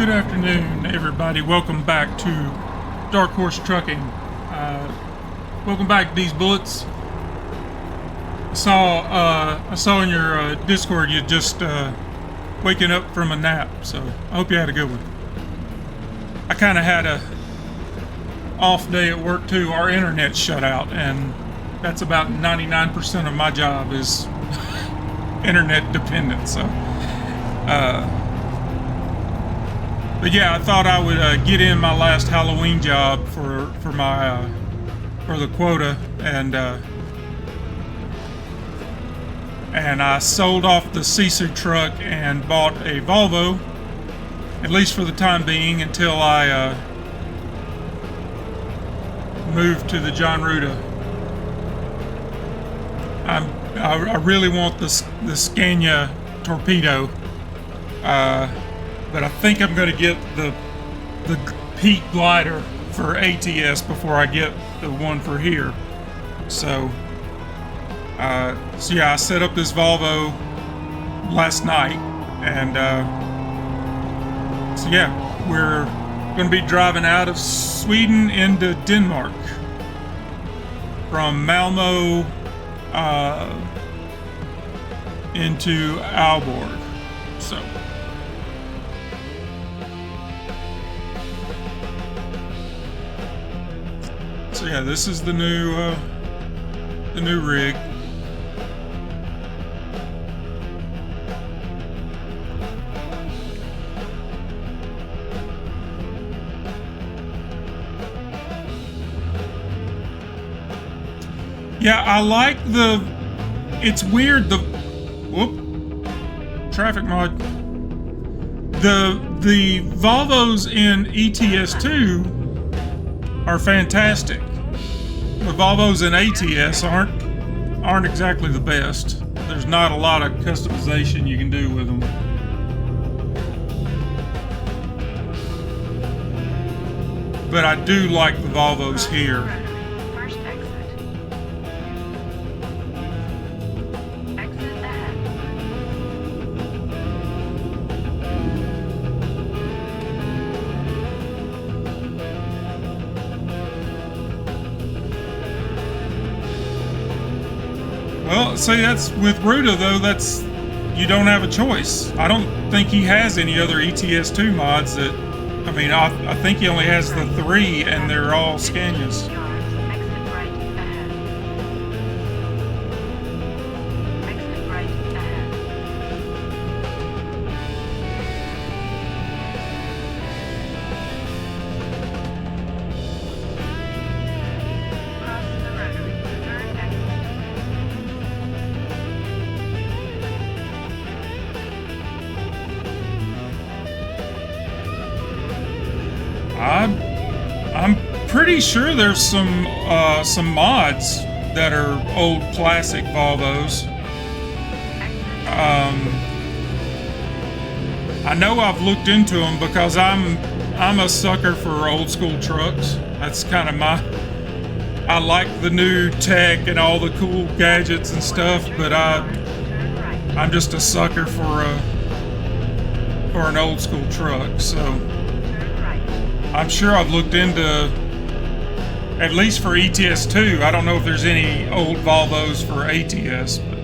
Good afternoon, everybody. Welcome back to Dark Horse Trucking. Welcome back, These Bullets. I saw in your Discord you just waking up from a nap, so I hope you had a good one. I kind of had a off day at work too. Our internet's shut out, and that's about 99% of my job is internet dependent. So, but yeah, I thought I would get in my last Halloween job for my for the quota, and I sold off the Sisu truck and bought a Volvo, at least for the time being, until I moved to the John Ruda. I really want the Scania Torpedo, but I think I'm going to get the Pete Glider for ATS before I get the one for here. So yeah, I set up this Volvo last night, and so yeah, we're going to be driving out of Sweden into Denmark from Malmo into Aalborg. So yeah, this is the new rig. Yeah, I like it's weird, traffic mod. The Volvos in ETS2 are fantastic. The Volvos in ATS aren't exactly the best. There's not a lot of customization you can do with them. But I do like the Volvos here. Well, see, that's with Ruda though. That's, you don't have a choice. I don't think he has any other ETS2 mods that. I mean, I think he only has the 3, and they're all Scanias. I'm pretty sure there's some mods that are old classic Volvos. I know I've looked into them because I'm a sucker for old school trucks. That's kind of I like the new tech and all the cool gadgets and stuff, but I'm just a sucker for an old school truck. So I'm sure I've looked into, at least for ETS2, I don't know if there's any old Volvos for ATS. But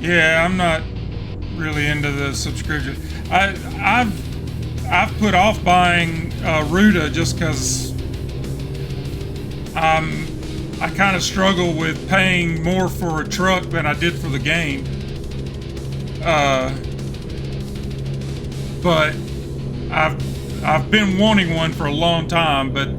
Yeah, I'm not really into the subscription. I've put off buying Ruta just because I kind of struggle with paying more for a truck than I did for the game. But I've been wanting one for a long time, but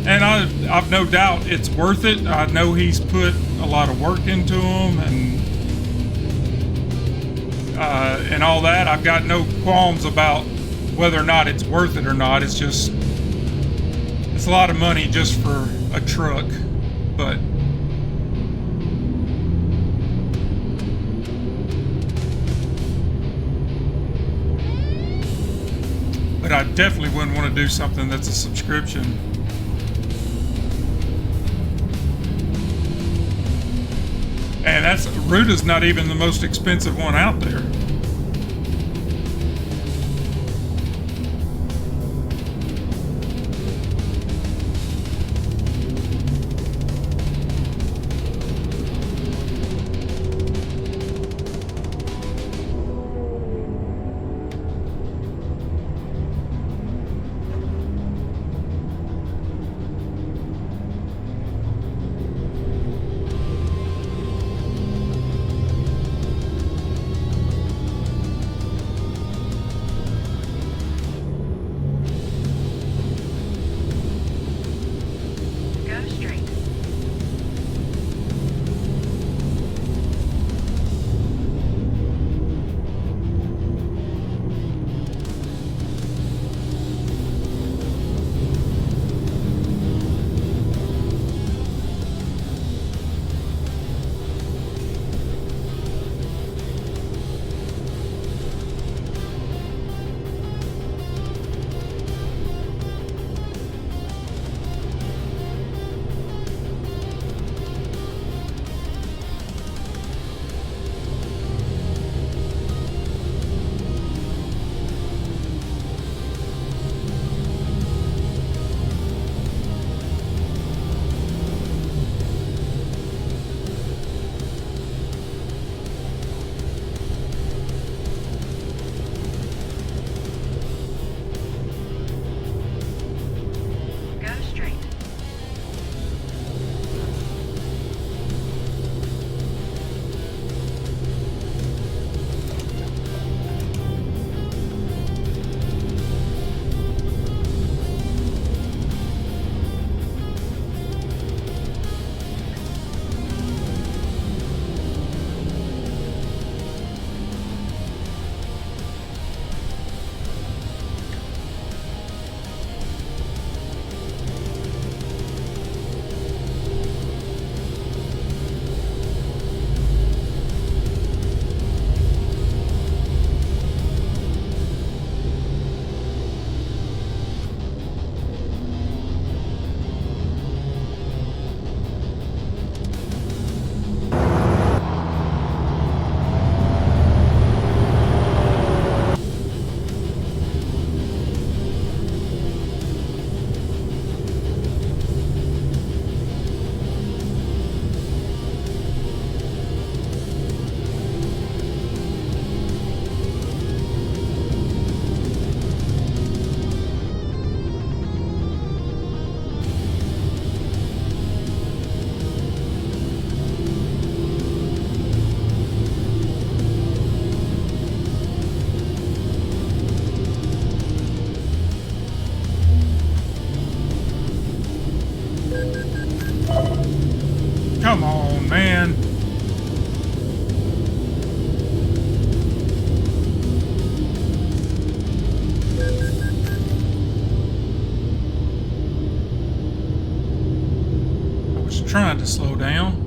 and I've no doubt it's worth it. I know he's put a lot of work into them and all that. I've got no qualms about whether or not it's worth it or not. It's just it's a lot of money just for a truck, but I definitely wouldn't want to do something that's a subscription. And Ruta's not even the most expensive one out there. Come on, man. I was trying to slow down.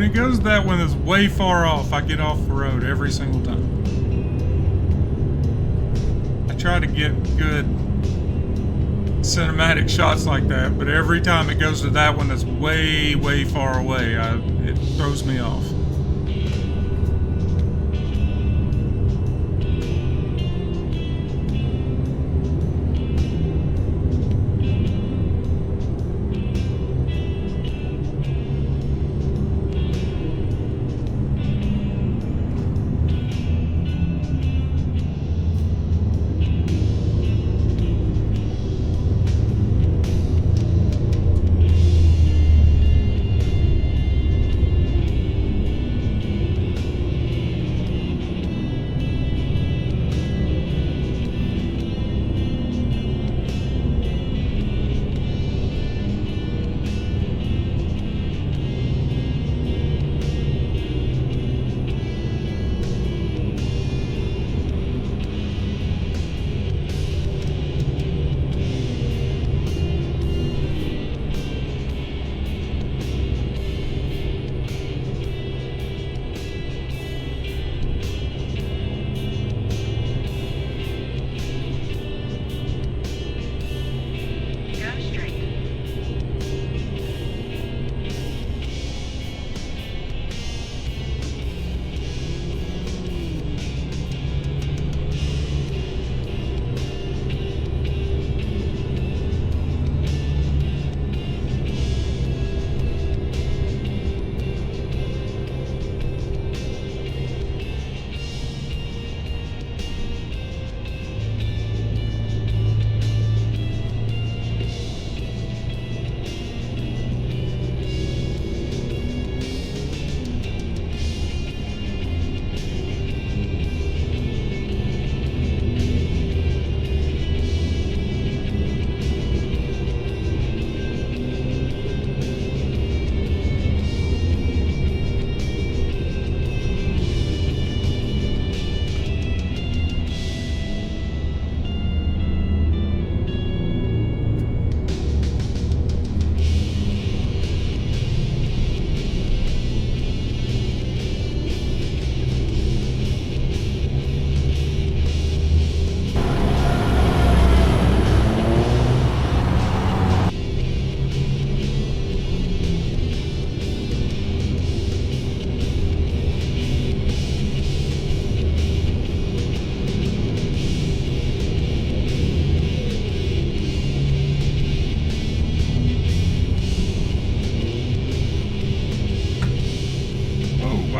it goes to that one that's way far off, I get off the road every single time. I try to get good cinematic shots like that, but every time it goes to that one that's way, way far away, it throws me off.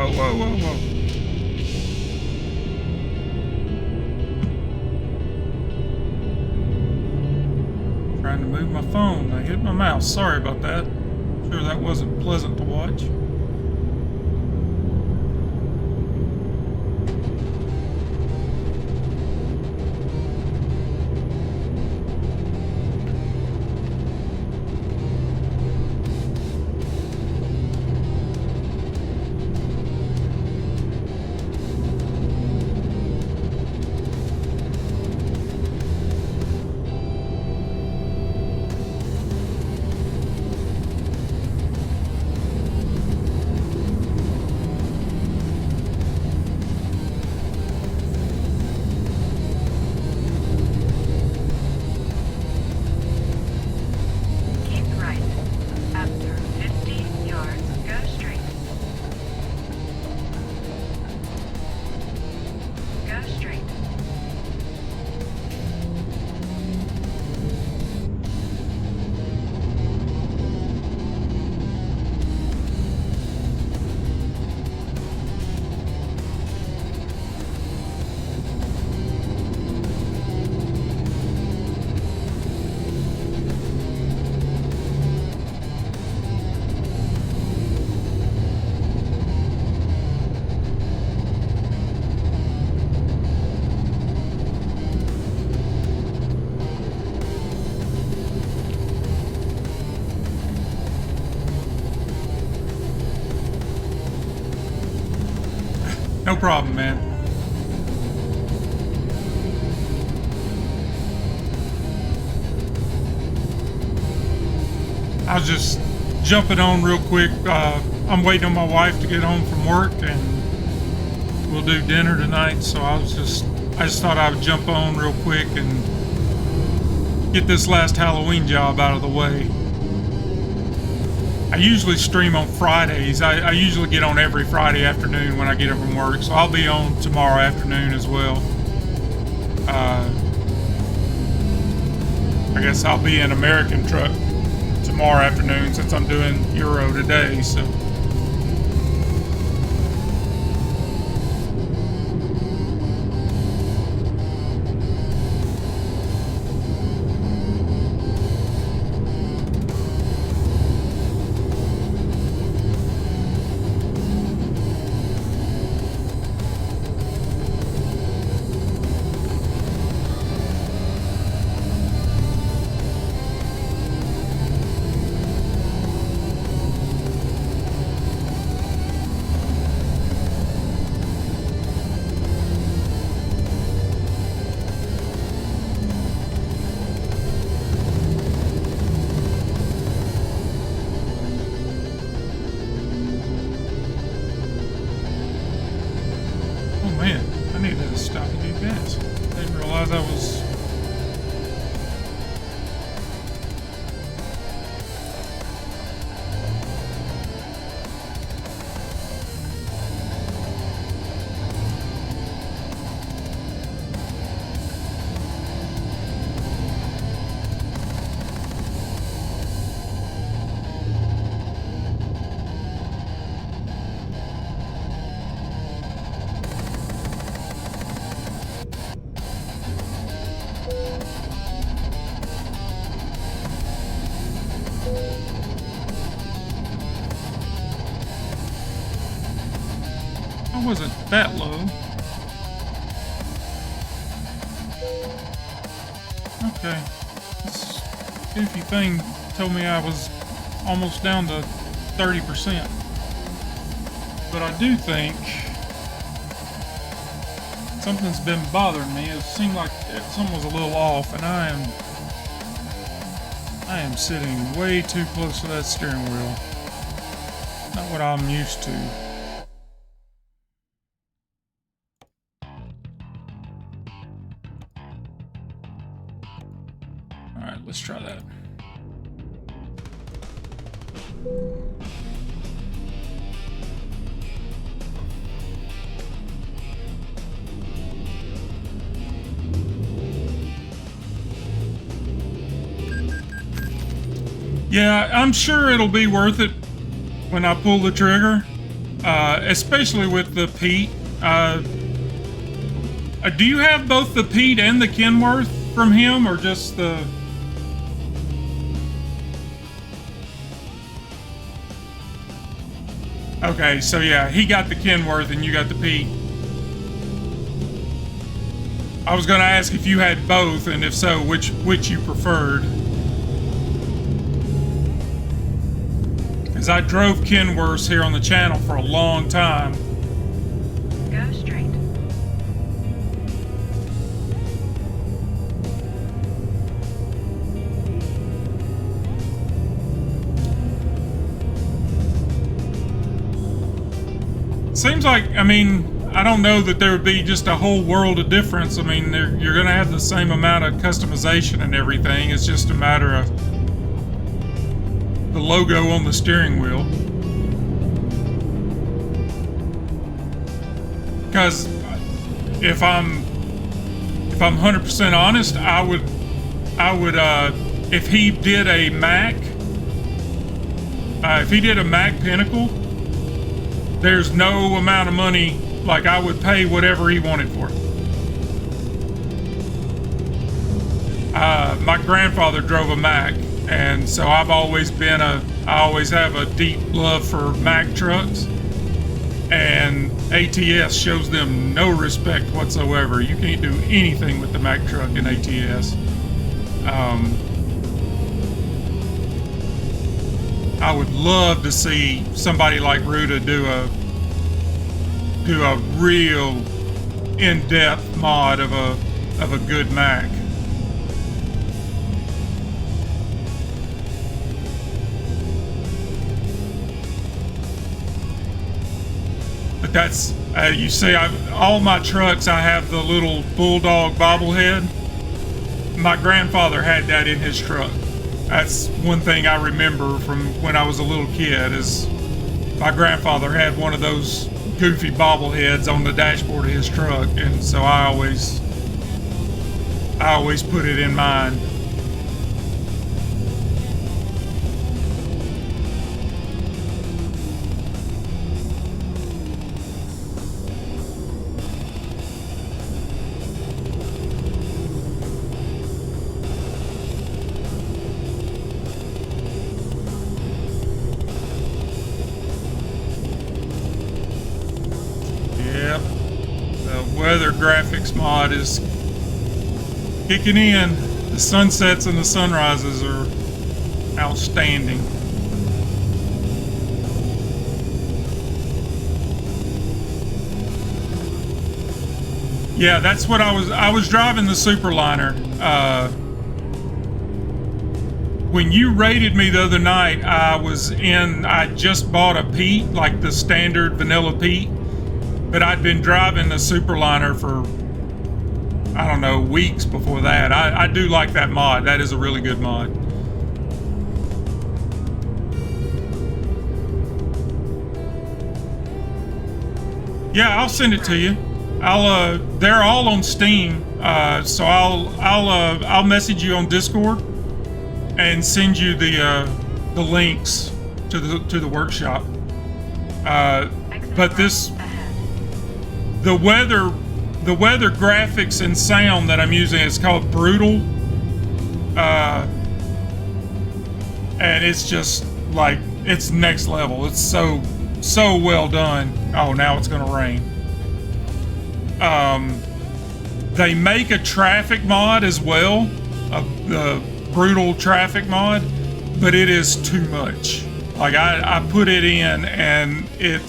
Whoa. Trying to move my phone. I hit my mouse. Sorry about that. Sure that wasn't pleasant to watch. No problem, man. I was just jumping on real quick. I'm waiting on my wife to get home from work, and we'll do dinner tonight. So I just thought I would jump on real quick and get this last Halloween job out of the way. I usually stream on Fridays. I usually get on every Friday afternoon when I get up from work, so I'll be on tomorrow afternoon as well. I guess I'll be in American truck tomorrow afternoon since I'm doing Euro today, so. I wasn't that low. Okay. This goofy thing told me I was almost down to 30%. But I do think something's been bothering me. It seemed like something was a little off, and I am sitting way too close to that steering wheel. Not what I'm used to. Alright, let's try that. Yeah, I'm sure it'll be worth it when I pull the trigger, especially with the peat. Do you have both the peat and the Kenworth from him, or just the... Okay, so yeah, he got the Kenworth and you got the peat. I was going to ask if you had both, and if so, which you preferred. Because I drove Kenworths here on the channel for a long time. Go straight. Seems like, I mean, I don't know that there would be just a whole world of difference. I mean, you're going to have the same amount of customization and everything. It's just a matter of the logo on the steering wheel. Because if I'm 100% honest, I would if he did a Mac Pinnacle, there's no amount of money, like I would pay whatever he wanted for it. My grandfather drove a Mac, and so I always have a deep love for Mac trucks, and ATS shows them no respect whatsoever. You can't do anything with the Mac truck in ATS. I would love to see somebody like Ruta do a real in-depth mod of a good Mac. But that's, you see, all my trucks, I have the little bulldog bobblehead. My grandfather had that in his truck. That's one thing I remember from when I was a little kid, is my grandfather had one of those goofy bobbleheads on the dashboard of his truck, and so I always put it in mine. Yep, the weather graphics mod is kicking in. The sunsets and the sunrises are outstanding. Yeah, that's what I was driving the Superliner. When you raided me the other night, I just bought a Pete, like the standard vanilla Pete, but I'd been driving the Superliner for, I don't know, weeks before that. I do like that mod. That is a really good mod. Yeah, I'll send it to you. They're all on Steam, so I'll message you on Discord and send you the links to the workshop. But the weather graphics and sound that I'm using is called Brutal, and it's just like, it's next level. It's so well done. Oh, now it's gonna rain. They make a traffic mod as well, the Brutal traffic mod, but it is too much. Like I put it in, and it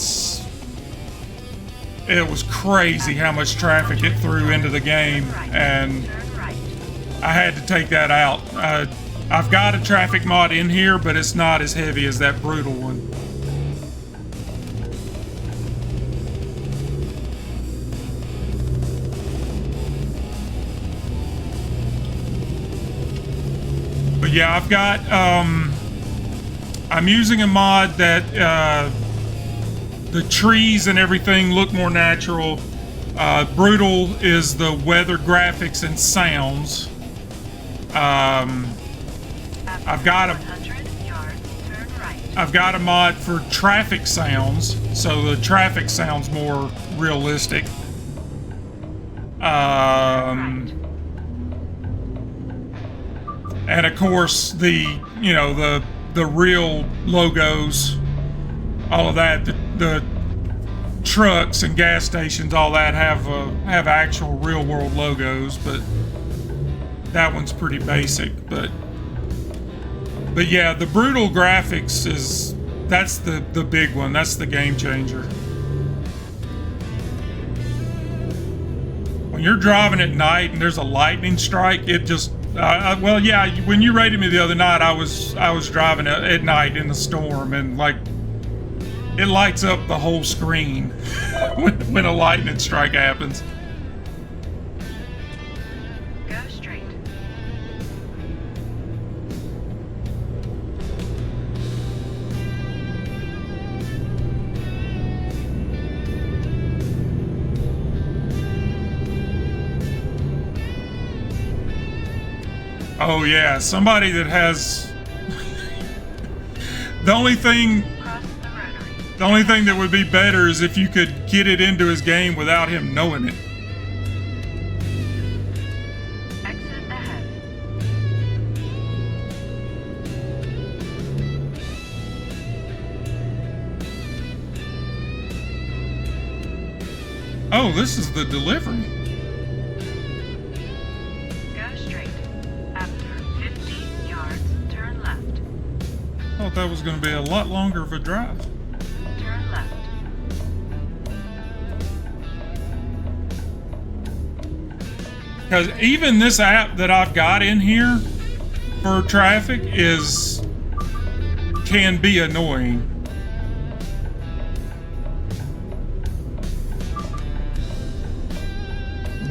was crazy how much traffic it threw into the game, and I had to take that out. I've got a traffic mod in here, but it's not as heavy as that Brutal one. But yeah, I've got, I'm using a mod that the trees and everything look more natural. Brutal is the weather graphics and sounds. I've got a mod for traffic sounds, so the traffic sounds more realistic. And of course, the real logos, all of that, the trucks and gas stations, all that have actual real world logos, but that one's pretty basic. But yeah, the Brutal graphics that's the big one. That's the game changer. When you're driving at night and there's a lightning strike, it just well, yeah. When you raided me the other night, I was driving at night in the storm, and like it lights up the whole screen when a lightning strike happens. Go straight. Oh yeah, somebody that has the only thing that would be better is if you could get it into his game without him knowing it. Exit ahead. Oh, this is the delivery. Go straight. After 15 yards, turn left. I thought that was going to be a lot longer of a drive. Turn left. Because even this app that I've got in here for traffic can be annoying.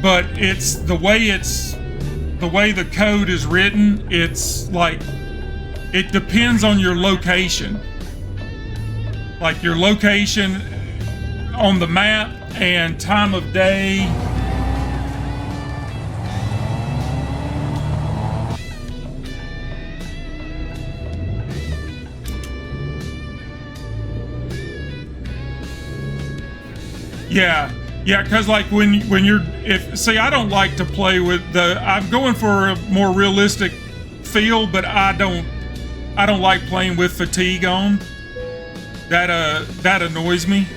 but the way the code is written, it's like it depends on your location. Like your location on the map and time of day. Yeah, because like when you're I don't like to play with I'm going for a more realistic feel, but I don't like playing with fatigue on. That annoys me.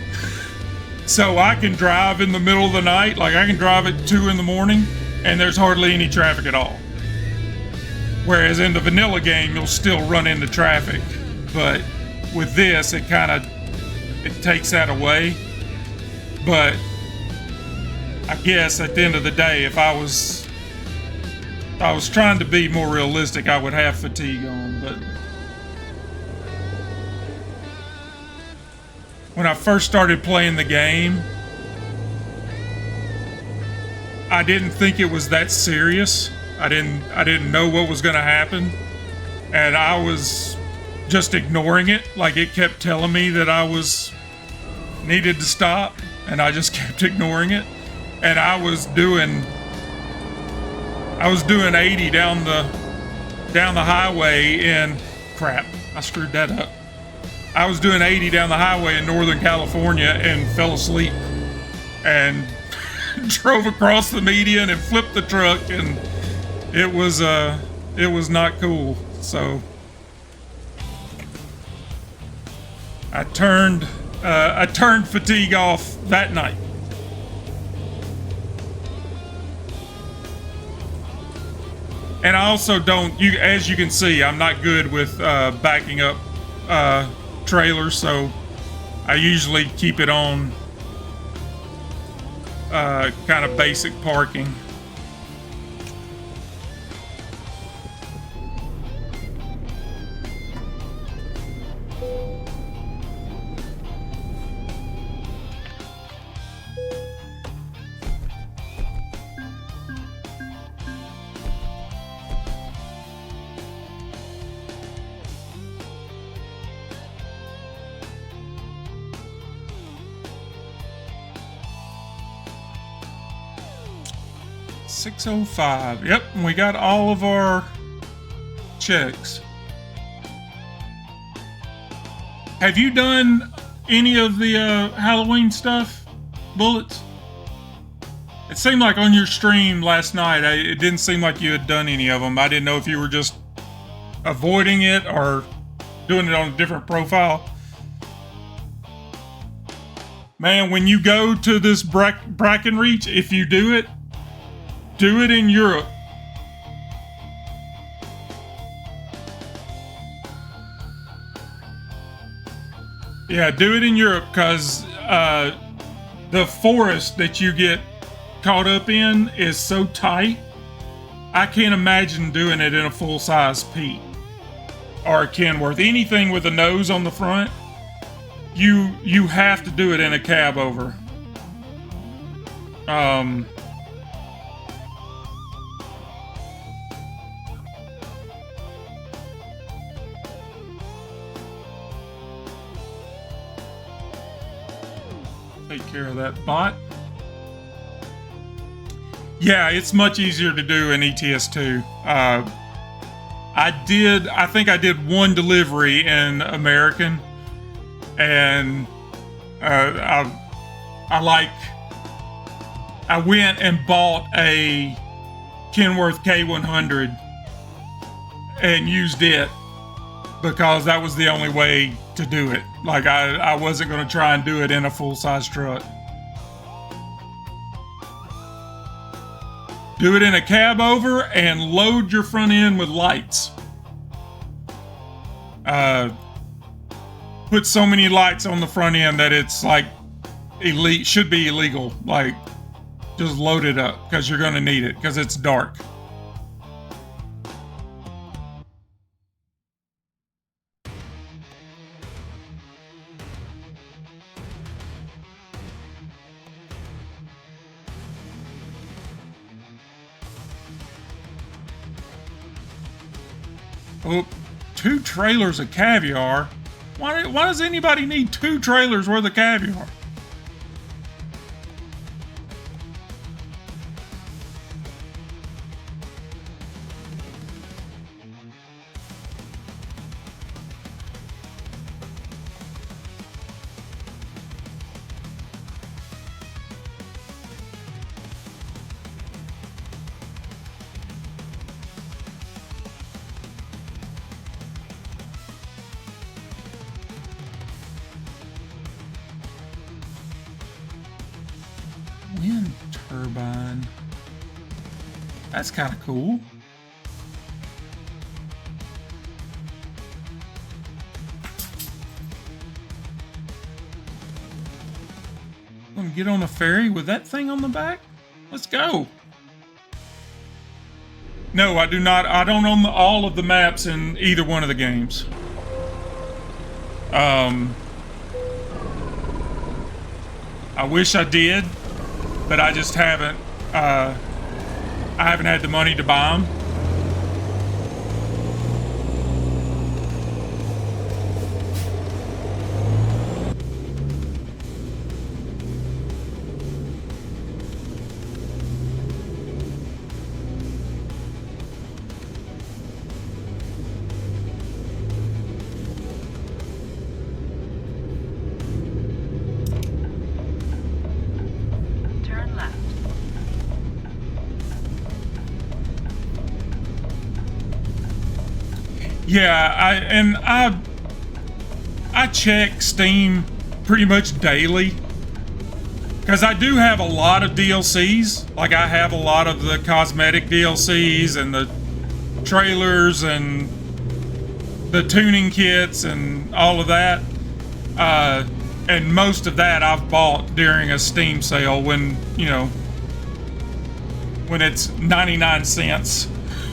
So I can drive in the middle of the night, like I can drive at 2 in the morning, and there's hardly any traffic at all. Whereas in the vanilla game, you'll still run into traffic, but with this, it takes that away. But I guess at the end of the day, if I was trying to be more realistic, I would have fatigue on. But when I first started playing the game, I didn't think it was that serious. I didn't know what was going to happen, and I was just ignoring it. Like it kept telling me that I needed to stop, and I just kept ignoring it. And I was doing 80 down the highway in crap. I screwed that up. I was doing 80 down the highway in Northern California and fell asleep and drove across the median and flipped the truck, and it was not cool. So I turned fatigue off that night. And I also as you can see, I'm not good with backing up trailers, so I usually keep it on kind of basic parking. $605. Yep, we got all of our checks. Have you done any of the Halloween stuff, Bullets? It seemed like on your stream last night, it didn't seem like you had done any of them. I didn't know if you were just avoiding it or doing it on a different profile. Man, when you go to this Brackenreach, if you do it in Europe. Yeah, do it in Europe, because the forest that you get caught up in is so tight. I can't imagine doing it in a full-size Pete or a Kenworth. Anything with a nose on the front, you have to do it in a cab over. Take care of that bot. Yeah, it's much easier to do in ETS2. I think I did one delivery in American, and I went and bought a Kenworth K100 and used it because that was the only way to do it. Like I wasn't going to try and do it in a full-size truck. Do it in a cab over and load your front end with lights. Put so many lights on the front end that it's like should be illegal. Like, just load it up because you're going to need it because it's dark. Oh, 2 trailers of caviar. Why does anybody need 2 trailers worth of caviar? Wind turbine. That's kind of cool. I'm gonna get on a ferry with that thing on the back. Let's go. No, I do not. I don't own all of the maps in either one of the games. I wish I did, but I just haven't. I haven't had the money to buy them. Turn left. Yeah, I check Steam pretty much daily because I do have a lot of DLCs. Like I have a lot of the cosmetic DLCs and the trailers and the tuning kits and all of that. And most of that I've bought during a Steam sale when, you know, when it's 99 cents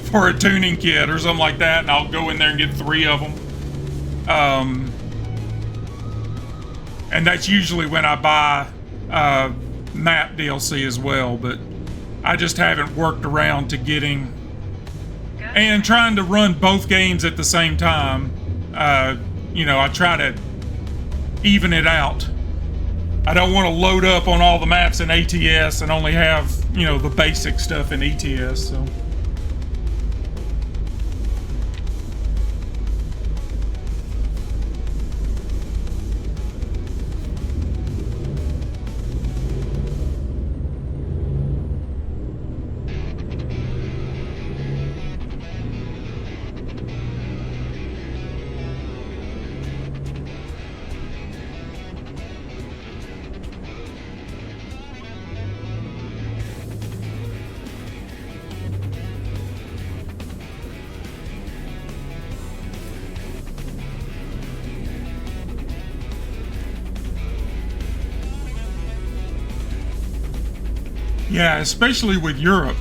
for a tuning kit or something like that, and I'll go in there and get 3 of them. And that's usually when I buy map DLC as well, but I just haven't worked around to getting and trying to run both games at the same time. You know, I try to even it out. I don't want to load up on all the maps in ATS and only have, you know, the basic stuff in ETS, so. Yeah, especially with Europe.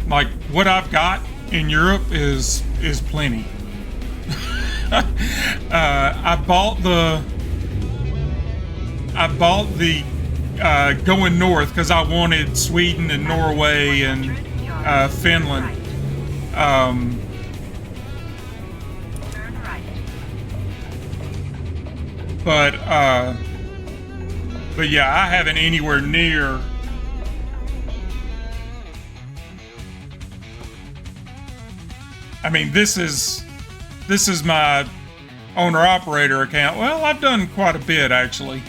Like what I've got in Europe is plenty. I bought the going north because I wanted Sweden and Norway and Finland. Turn right. But yeah, I haven't anywhere near. I mean, this is my owner-operator account. Well, I've done quite a bit, actually.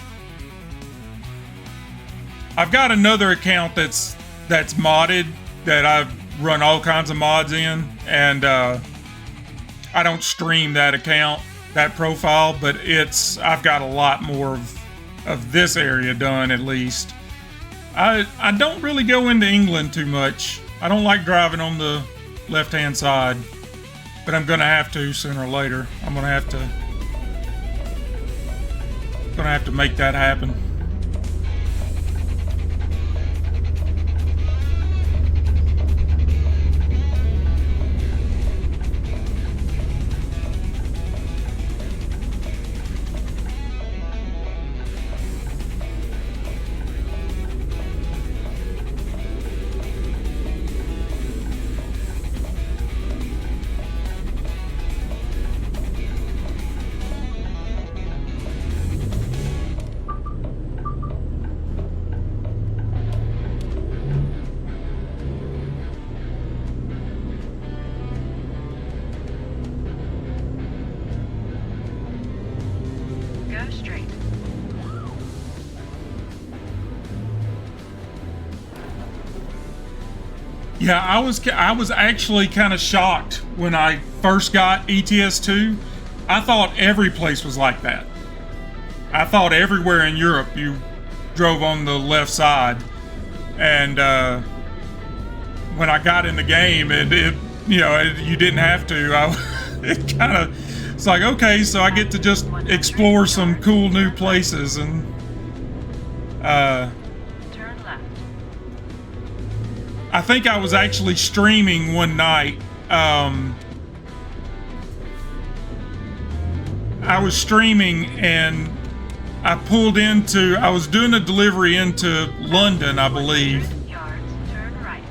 I've got another account that's modded that I've run all kinds of mods in, and I don't stream that account, that profile, but I've got a lot more of this area done, at least. I don't really go into England too much. I don't like driving on the left-hand side. But I'm gonna have to sooner or later. I'm gonna have to make that happen. Yeah, I was actually kind of shocked when I first got ETS2. I thought every place was like that. I thought everywhere in Europe you drove on the left side, and when I got in the game, you didn't have to. It kind of, it's like, okay, so I get to just explore some cool new places, and Turn left. I think I was actually streaming one night. I was streaming and I was doing a delivery into London, I believe. 100 yards, turn right.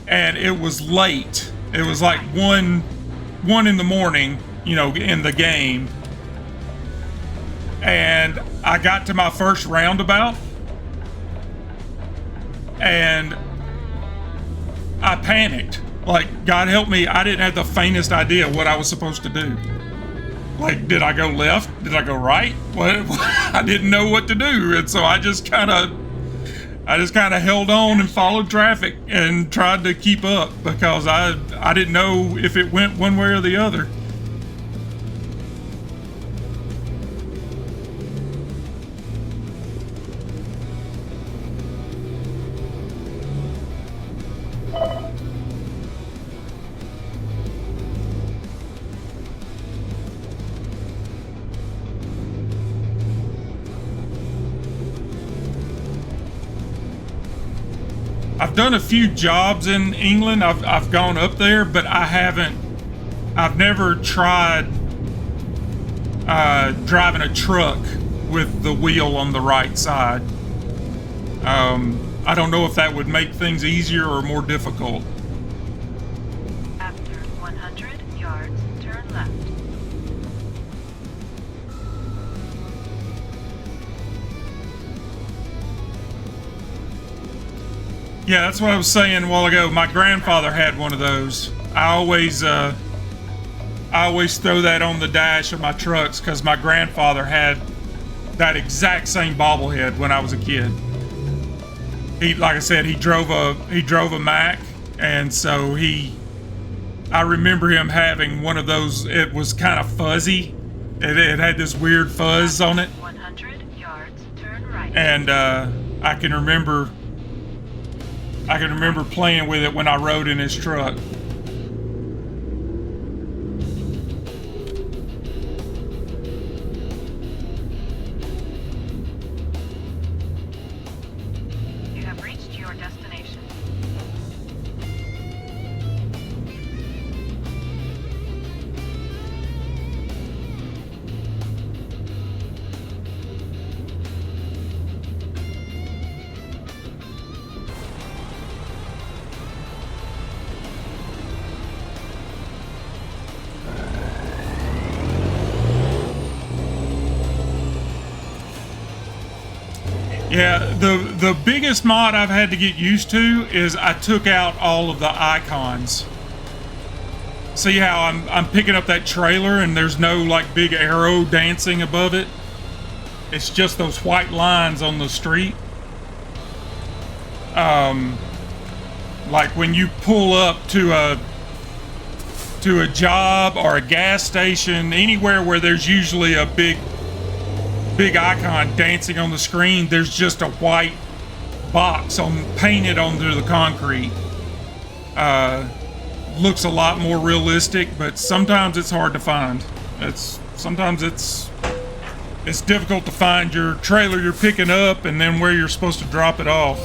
And it was late. It was like one in the morning, in the game. And I got to my first roundabout, and I panicked. Like, God help me, I didn't have the faintest idea what I was supposed to do. Like, did I go left? Did I go right? What? I didn't know what to do, and so I just kind of held on and followed traffic and tried to keep up, because I didn't know if it went one way or the other. I've done a few jobs in England. I've gone up there, but I've never tried driving a truck with the wheel on the right side. I don't know if that would make things easier or more difficult. After 100 yards, turn left. Yeah, that's what I was saying a while ago. My grandfather had one of those. I always throw that on the dash of my trucks because my grandfather had that exact same bobblehead when I was a kid. Like I said, he drove a Mac, and so I remember him having one of those. It was kind of fuzzy. It had this weird fuzz on it. 100 yards, turn right. And I can remember playing with it when I rode in his truck. You have reached your destination. Yeah, the biggest mod I've had to get used to is I took out all of the icons. See how I'm picking up that trailer and there's no like big arrow dancing above it? It's just those white lines on the street. Like when you pull up to a job or a gas station, anywhere where there's usually a big icon dancing on the screen, there's just a white box painted onto the concrete. Looks a lot more realistic, but sometimes it's hard to find. Sometimes it's difficult to find your trailer you're picking up and then where you're supposed to drop it off.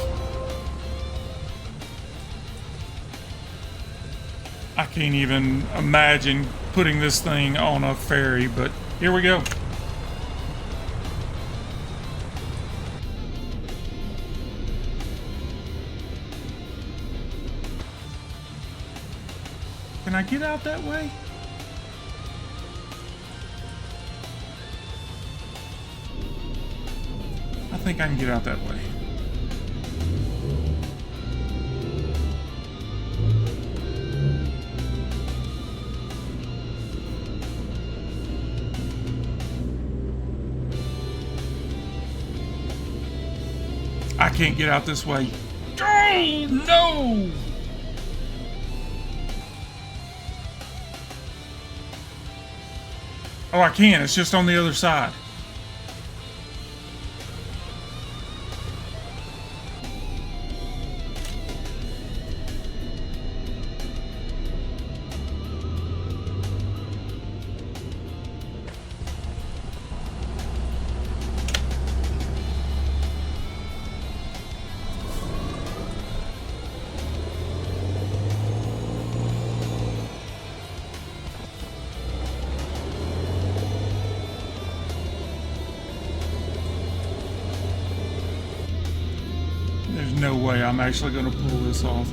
I can't even imagine putting this thing on a ferry, but here we go. Can I get out that way? I think I can get out that way. I can't get out this way. Oh, no! Oh, I can. It's just on the other side. There's no way I'm actually going to pull this off.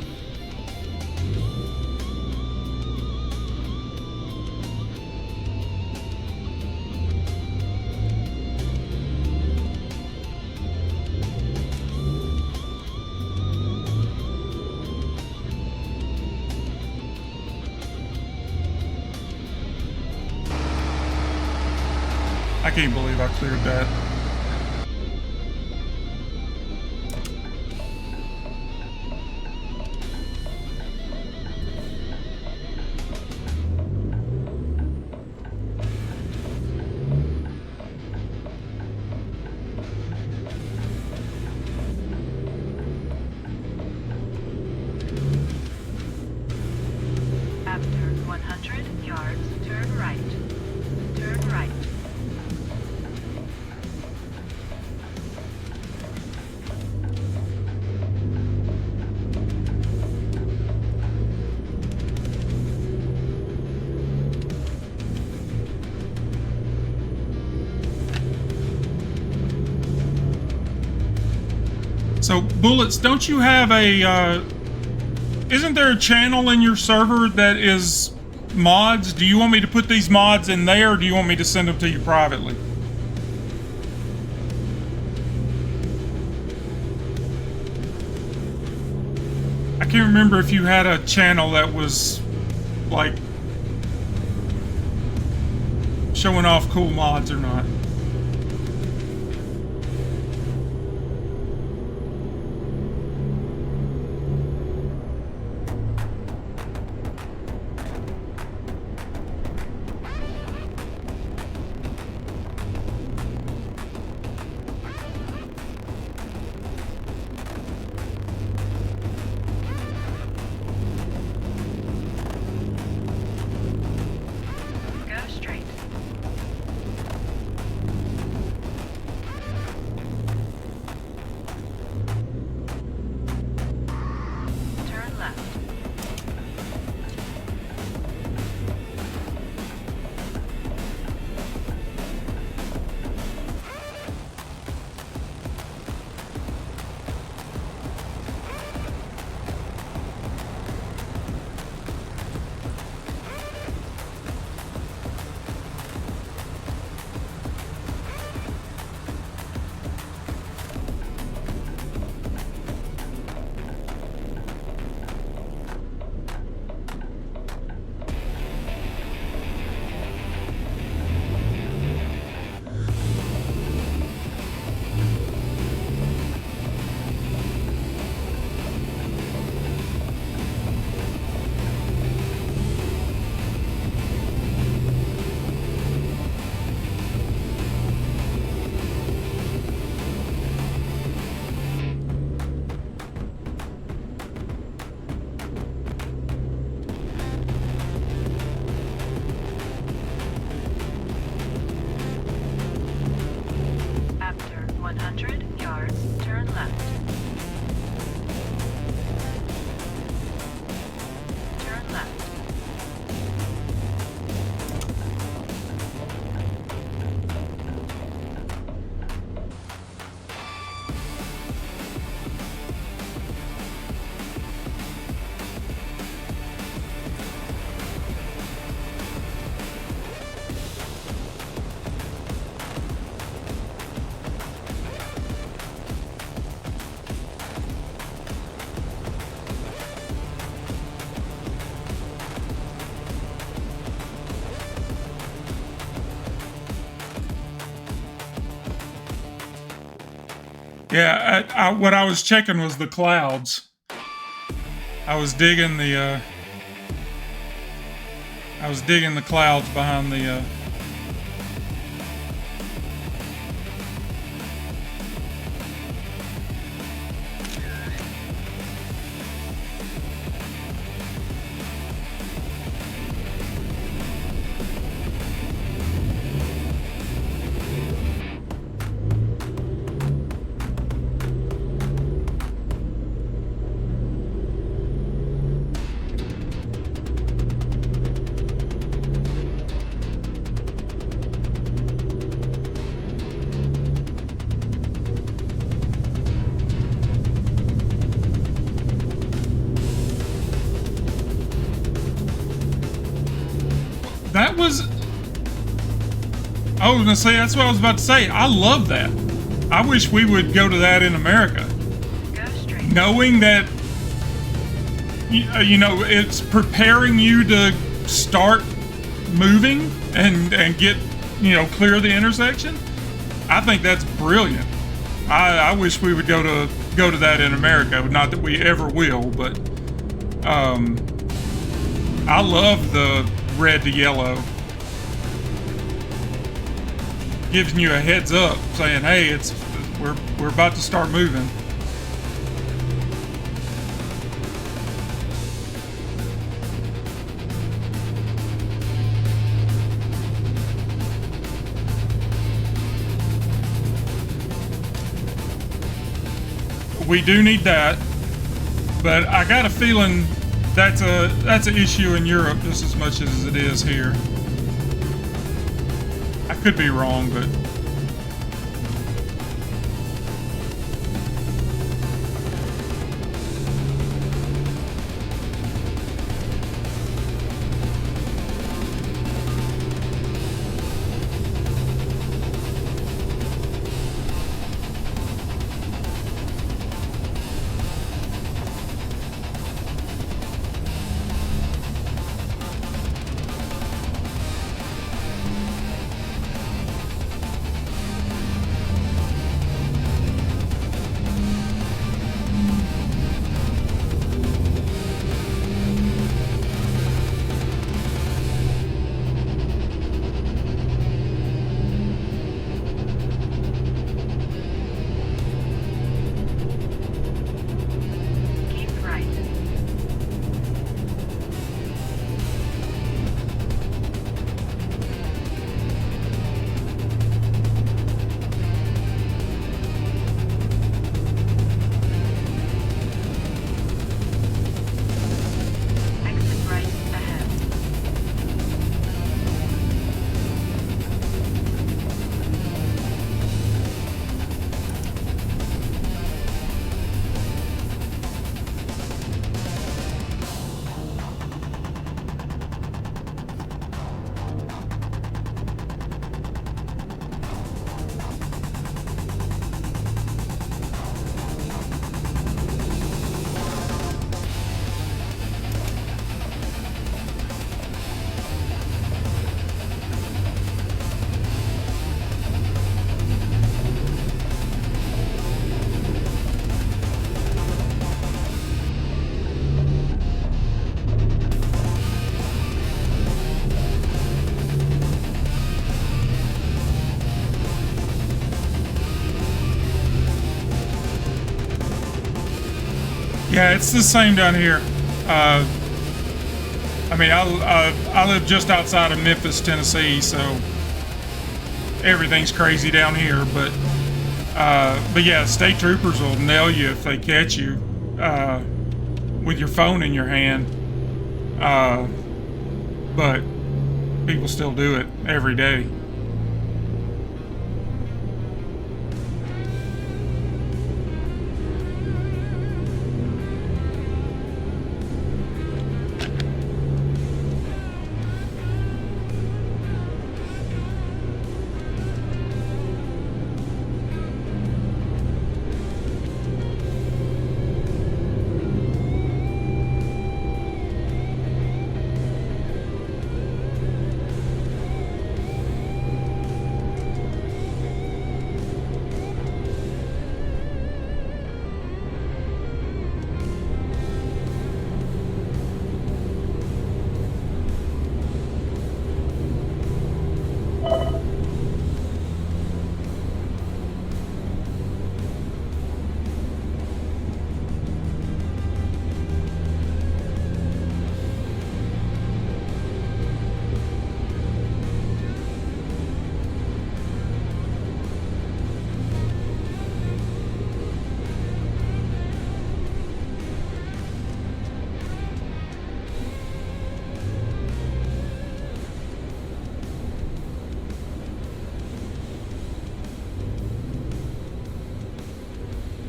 I can't believe I cleared that. After 100 yards, turn right. Turn right. So, Bullets, don't you have a, isn't there a channel in your server that is mods? Do you want me to put these mods in there, or do you want me to send them to you privately? I can't remember if you had a channel that was, like, showing off cool mods or not. Go straight. Turn left. After 100 yards, turn left. Turn left. Yeah, what I was checking was the clouds. I was digging the clouds behind the was. Oh, now see, that's what I was about to say. I love that. I wish we would go to that in America. Go straight. Knowing that, you know, it's preparing you to start moving and get, you know, clear the intersection. I think that's brilliant. I wish we would go to that in America. Not that we ever will, but I love the red to yellow. Giving you a heads up, saying, "Hey, we're about to start moving." We do need that, but I got a feeling that's an issue in Europe just as much as it is here. I could be wrong, but Keep right. Exit right ahead. yeah, it's the same down here. I mean, I live just outside of Memphis, Tennessee, so everything's crazy down here. But yeah, state troopers will nail you if they catch you with your phone in your hand. But people still do it every day.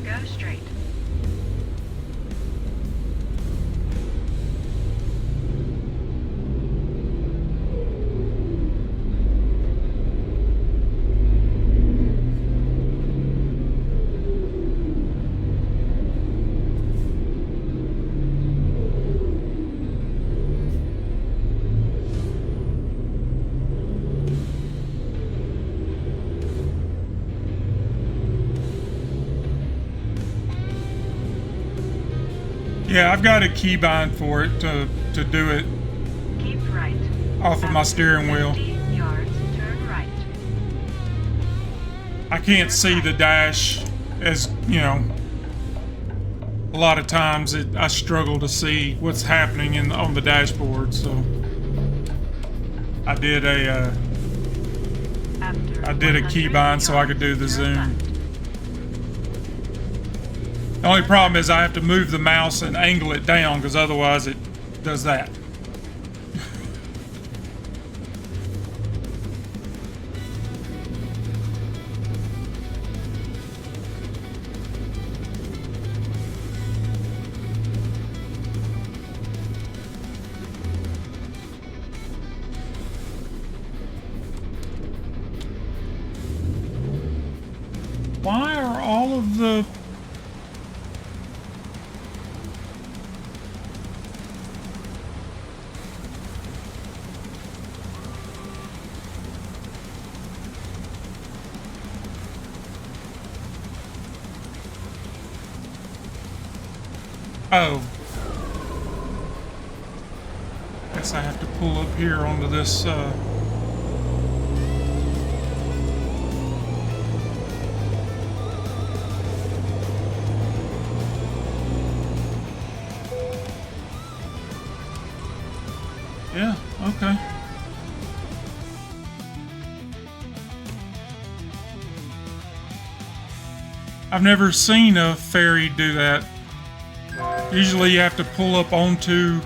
Go straight. Yeah, I've got a keybind for it to do it Keep right. off of my After steering wheel. 50 yards, turn right. I can't see the dash as, a lot of times I struggle to see what's happening on the dashboard, so I did a keybind so I could do the zoom. The only problem is I have to move the mouse and angle it down because otherwise it does that. Why are all of the... Oh. Guess I have to pull up here onto this, Yeah, okay. I've never seen a ferry do that. Usually you have to pull up onto,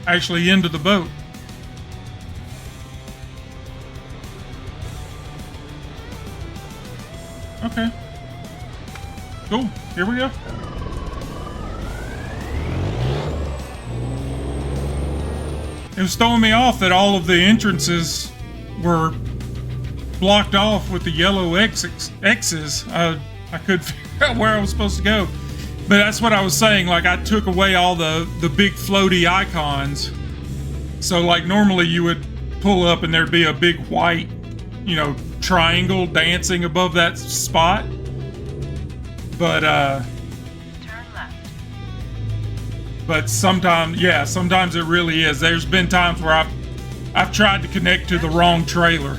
actually into the boat. Okay. Cool, here we go. It was throwing me off that all of the entrances were blocked off with the yellow X's. I couldn't figure out where I was supposed to go. But that's what I was saying, like I took away all the big floaty icons. So like normally you would pull up and there'd be a big white, triangle dancing above that spot. But Turn left. But sometimes it really is. There's been times where I've tried to connect to the wrong trailer.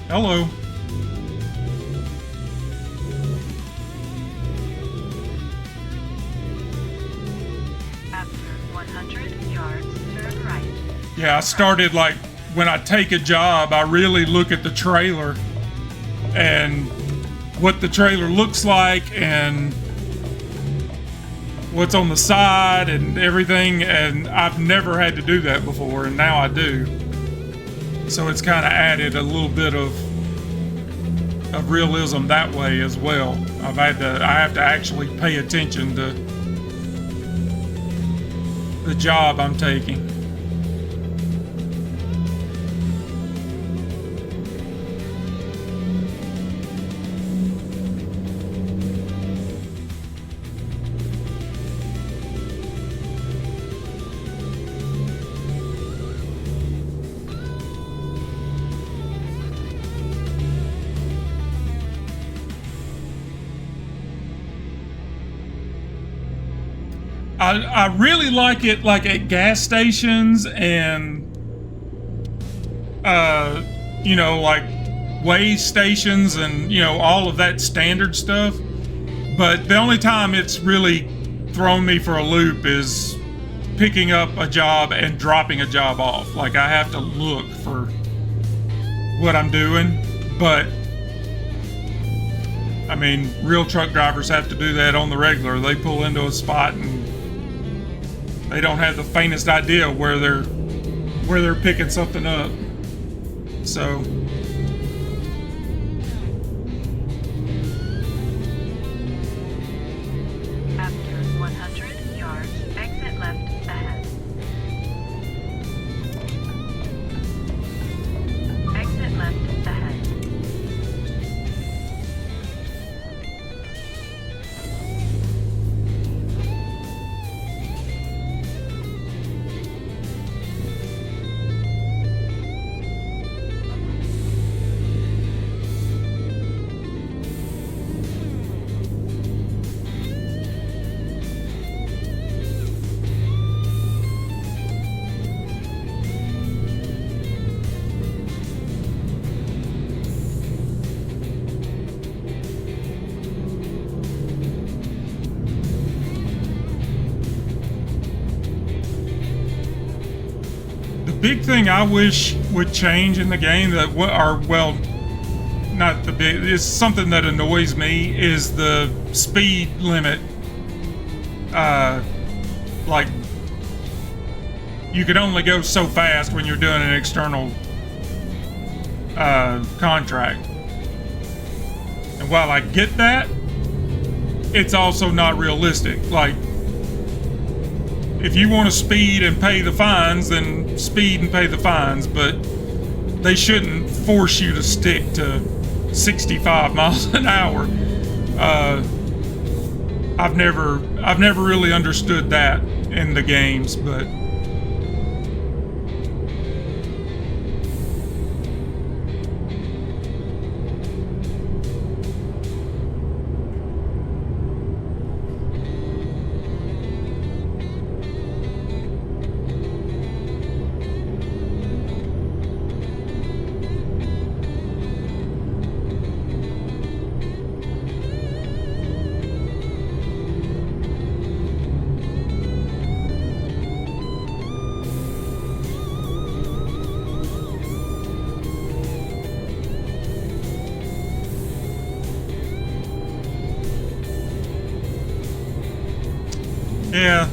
Hello. After 100 yards, turn right. Yeah, I started like when I take a job, I really look at the trailer and what the trailer looks like and what's on the side and everything, and I've never had to do that before, and now I do. So it's kind of added a little bit of realism that way as well. I have to actually pay attention to the job I'm taking. I really like it like at gas stations and like way stations and all of that standard stuff. But the only time it's really thrown me for a loop is picking up a job and dropping a job off. Like I have to look for what I'm doing, but I mean, real truck drivers have to do that on the regular. They pull into a spot and they don't have the faintest idea where they're picking something up. So After 100 yards, exit left ahead. Exit left ahead. big thing I wish would change in the game not the big, it's something that annoys me is the speed limit. Like, you could only go so fast when you're doing an external contract. And while I get that, it's also not realistic. Like, if you want to speed and pay the fines, then speed and pay the fines, but they shouldn't force you to stick to 65 miles an hour. I've never really understood that in the games, but yeah,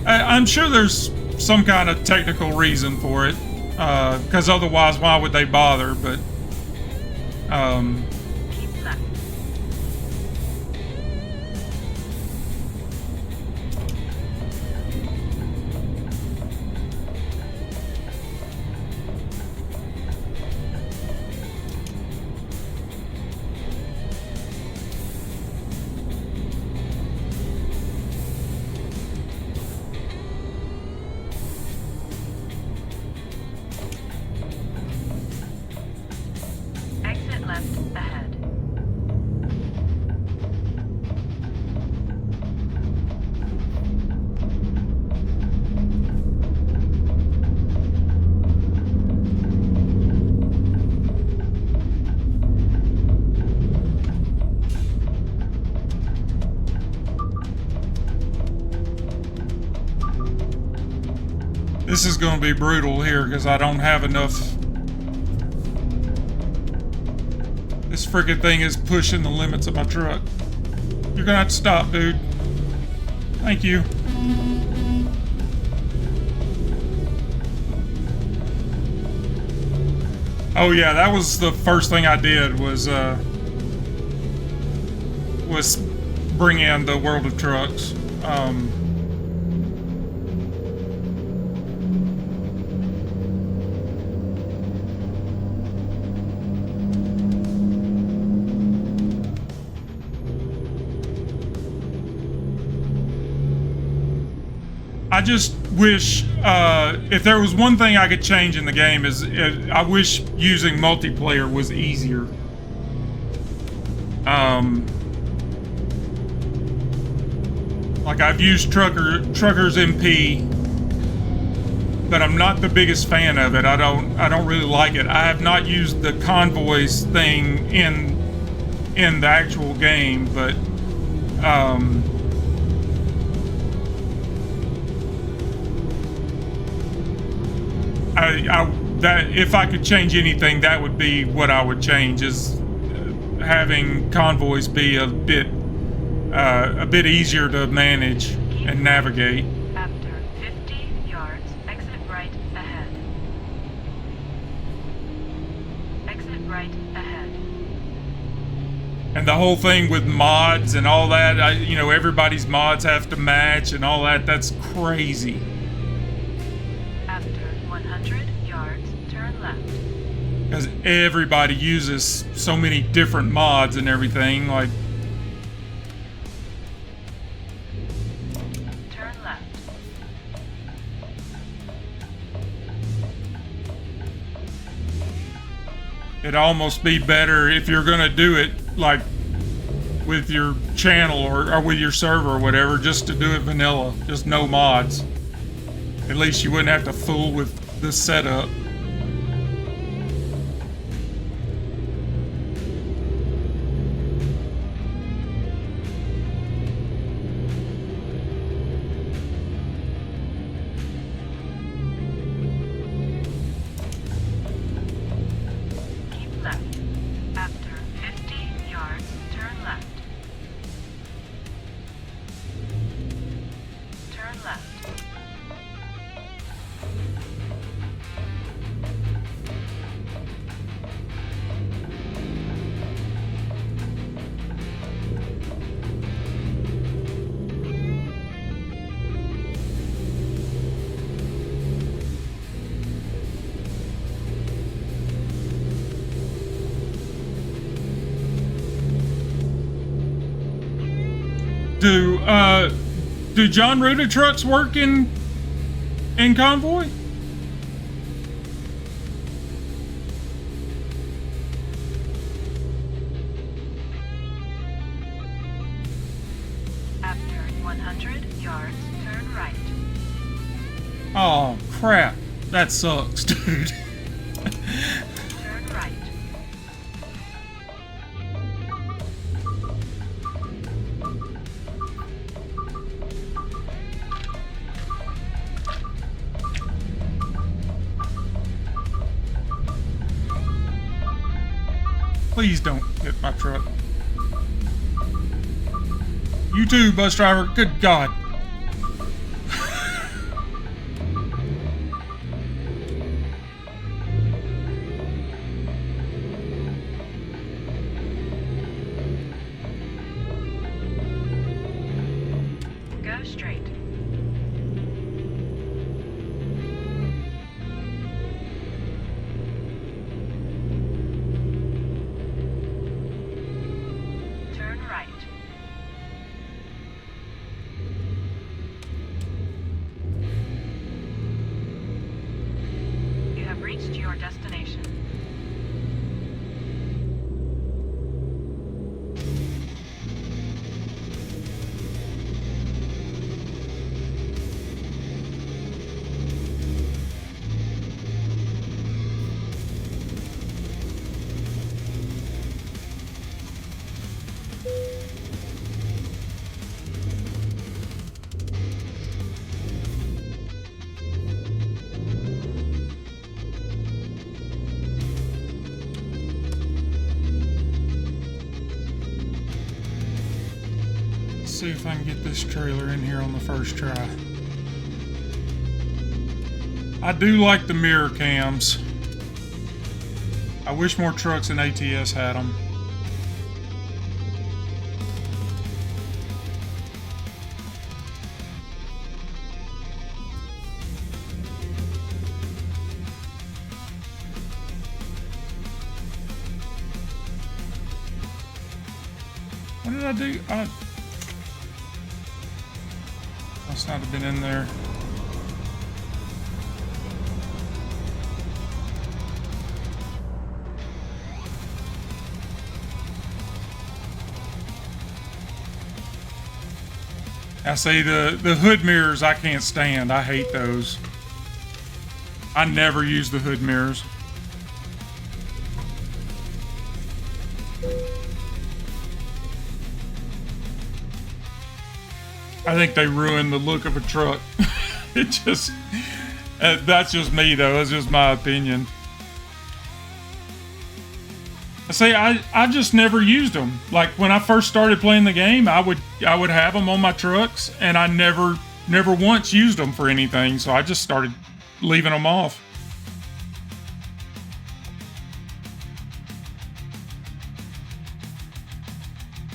I'm sure there's some kind of technical reason for it, because otherwise, why would they bother? But Keep left. Exit left ahead. this is going to be brutal here because I don't have enough. This freaking thing is pushing the limits of my truck. You're gonna have to stop, dude. Thank you. Oh yeah, that was the first thing I did was bring in the World of Trucks. I just wish, if there was one thing I could change in the game is, I wish using multiplayer was easier. Like I've used Truckers MP, but I'm not the biggest fan of it. I don't really like it. I have not used the convoys thing in the actual game, but that if I could change anything, that would be what I would change, is having convoys be a bit easier to manage and navigate. After 50 yards, exit right ahead. Exit right ahead. And the whole thing with mods and all that, everybody's mods have to match and all that. That's crazy. After 100 yards, turn left. Because everybody uses so many different mods and everything. Like, Turn left. it'd almost be better if you're gonna do it like with your channel or with your server or whatever, just to do it vanilla, just no mods. At least you wouldn't have to fool with the setup. Do John Ruda trucks work in Convoy? After 100 yards, turn right. Oh crap! That sucks, dude. Turn right. Please don't hit my truck. You too, bus driver. Good God. Go straight. Turn right. You have reached your destination. Let's see if I can get this trailer in here on the first try. I do like the mirror cams. I wish more trucks in ATS had them. What did I do? Must not have been in there. I say the hood mirrors I can't stand. I hate those. I never use the hood mirrors. I think they ruin the look of a truck. It just, that's just me though. That's just my opinion. I say I just never used them. Like when I first started playing the game, I would have them on my trucks, and I never once used them for anything. So I just started leaving them off.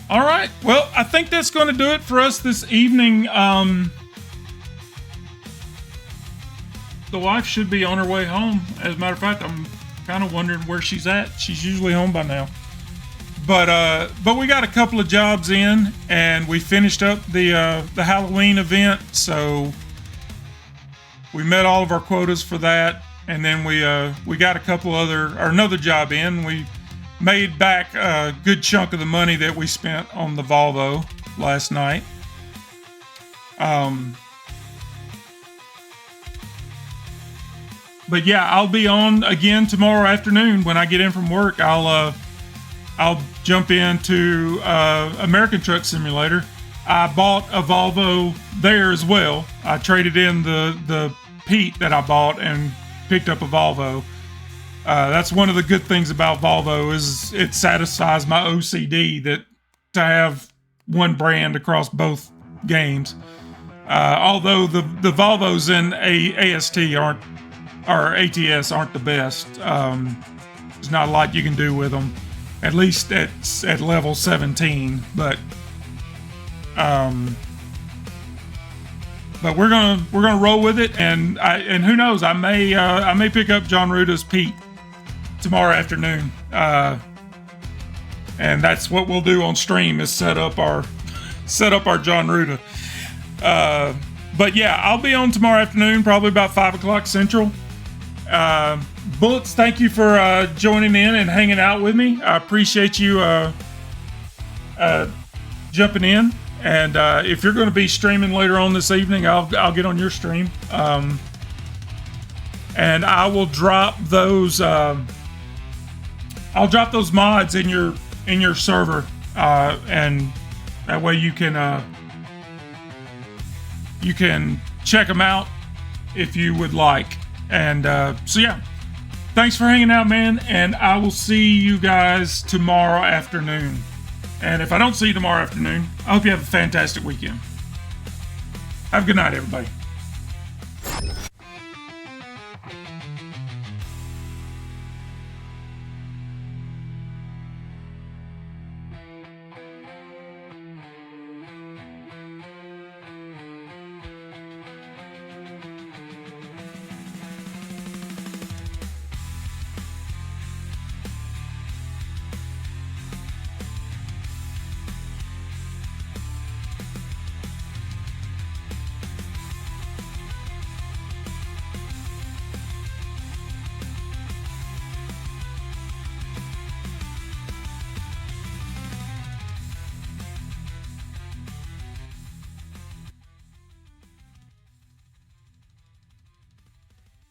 All right. Well, I think that's going to do it for us this evening. The wife should be on her way home. As a matter of fact, I'm kind of wondering where she's at. She's usually home by now. But we got a couple of jobs in, and we finished up the Halloween event. So we met all of our quotas for that, and then we got a couple another job in. We made back a good chunk of the money that we spent on the Volvo last night. But yeah, I'll be on again tomorrow afternoon when I get in from work. I'll jump into American Truck Simulator. I bought a Volvo there as well. I traded in the Pete that I bought and picked up a Volvo. That's one of the good things about Volvo is it satisfies my OCD that to have one brand across both games. Although the Volvos in AST ATS aren't the best. There's not a lot you can do with them, at least at level 17. But we're gonna roll with it, and who knows, I may pick up John Ruda's Pete tomorrow afternoon, and that's what we'll do on stream is set up our set up our John Ruda. But yeah, I'll be on tomorrow afternoon, probably about 5 o'clock Central. Bullets, thank you for joining in and hanging out with me. I appreciate you jumping in. And if you're going to be streaming later on this evening, I'll get on your stream. And I will drop those. I'll drop those mods in your server, and that way you can check them out if you would like. And so yeah, thanks for hanging out, man. And I will see you guys tomorrow afternoon. And if I don't see you tomorrow afternoon, I hope you have a fantastic weekend. Have a good night, everybody.